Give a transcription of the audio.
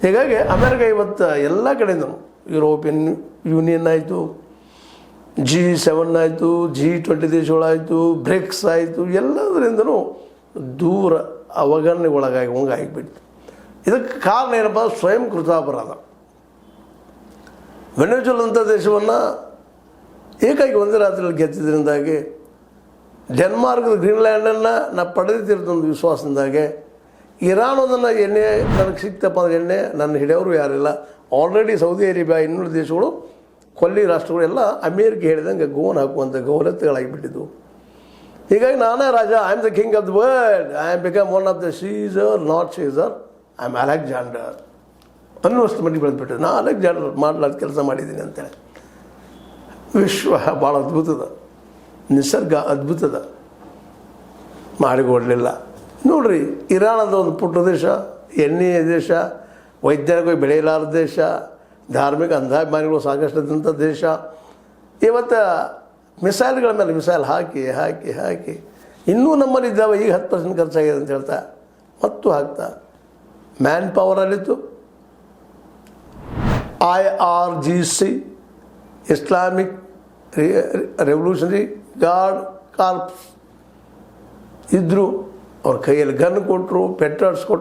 ಹೀಗಾಗಿ ಅಮೇರಿಕ ಇವತ್ತು ಎಲ್ಲ ಕಡೆಯಿಂದ ಯುರೋಪಿಯನ್ ಯೂನಿಯನ್ ಆಯಿತು, G7 ಆಯಿತು, G20 ದೇಶಗಳಾಯಿತು, ಬ್ರಿಕ್ಸ್ ಆಯಿತು, ಎಲ್ಲದರಿಂದನೂ ದೂರ ಅವಗಣನೆಗೊಳಗಾಗಿ ಆಗಿಬಿಡ್ತು. ಇದಕ್ಕೆ ಕಾರಣ ಏನಪ್ಪ? ಸ್ವಯಂ ಕೃತಾಪರಾಧ. ವೆನೆಜುವೆಲಾ ದೇಶವನ್ನು ಏಕಾಗಿ ಒಂದೇ ರಾತ್ರಿಯಲ್ಲಿ ಗೆದ್ದಿದ್ದರಿಂದಾಗಿ, ಡೆನ್ಮಾರ್ಕ್ದ ಗ್ರೀನ್ಲ್ಯಾಂಡನ್ನು ನಾವು ಪಡೆದಿದ್ದಿರೋದೊಂದು ವಿಶ್ವಾಸದಿಂದಾಗೆ, ಇರಾನ್ ಅದನ್ನು ಎಣ್ಣೆ ನನಗೆ ಸಿಕ್ತಪ್ಪ ಅಂದರೆ ಎಣ್ಣೆ ನನ್ನ ಹಿಡಿಯೋರು ಯಾರಿಲ್ಲ. ಆಲ್ರೆಡಿ ಸೌದಿ ಅರೇಬಿಯಾ ಇನ್ನೂರು ದೇಶಗಳು ಕೊಲ್ಲಿ ರಾಷ್ಟ್ರಗಳು ಎಲ್ಲ ಅಮೇರಿಕ ಹೇಳಿದಂಗೆ ಗೋನ್ ಹಾಕುವಂಥ ಗೌರವತೆಗಳಾಗಿಬಿಟ್ಟಿದ್ವು. ಹೀಗಾಗಿ ನಾನೇ ರಾಜ, I am the king of the world, I am become one of the Caesar, not Caesar, I am Alexander ಅನ್ನುವಷ್ಟು ಮಟ್ಟಿಗೆ ಬೆಳೆದ್ಬಿಟ್ಟು ನಾನು ಅಲೆಕ್ಸಾಂಡರ್ ಮಾಡಲಾದ ಕೆಲಸ ಮಾಡಿದ್ದೀನಿ ಅಂತೇಳಿ. ವಿಶ್ವ ಭಾಳ ಅದ್ಭುತದ, ನಿಸರ್ಗ ಅದ್ಭುತದ, ಮಾಡಿಕೊಡಲಿಲ್ಲ. ನೋಡ್ರಿ, ಇರಾನ್ ಅಂತ ಒಂದು ಪುಟ್ಟ ದೇಶ, ಎಣ್ಣೆಯ ದೇಶ, ವೈಜ್ಞಾನಿಕವಾಗಿ ಬೆಳೆಯಲಾರದ ದೇಶ, ಧಾರ್ಮಿಕ ಅಂಧಾಭಿಮಾನಿಗಳು ಸಾಕಷ್ಟಿದ್ದಂಥ ದೇಶ, ಇವತ್ತು ಮಿಸೈಲ್ಗಳ ಮೇಲೆ ಮಿಸೈಲ್ ಹಾಕಿ ಹಾಕಿ ಹಾಕಿ ಇನ್ನೂ ನಮ್ಮಲ್ಲಿ ಇದ್ದಾವೆ. ಈಗ 10% ಖರ್ಚಾಗಿದೆ ಅಂತ ಹೇಳ್ತಾ ಮತ್ತು ಹಾಕ್ತಾ ಮ್ಯಾನ್ ಪವರಲ್ಲಿತ್ತು. IRGC Islamic Revolutionary Guard Corps ಇದ್ದರು. ಅವ್ರ ಕೈಯಲ್ಲಿ ಗನ್ ಕೊಟ್ಟರು, ಪೆಟ್ರೋಲ್ಸ್ ಕೊಟ್ಟರು.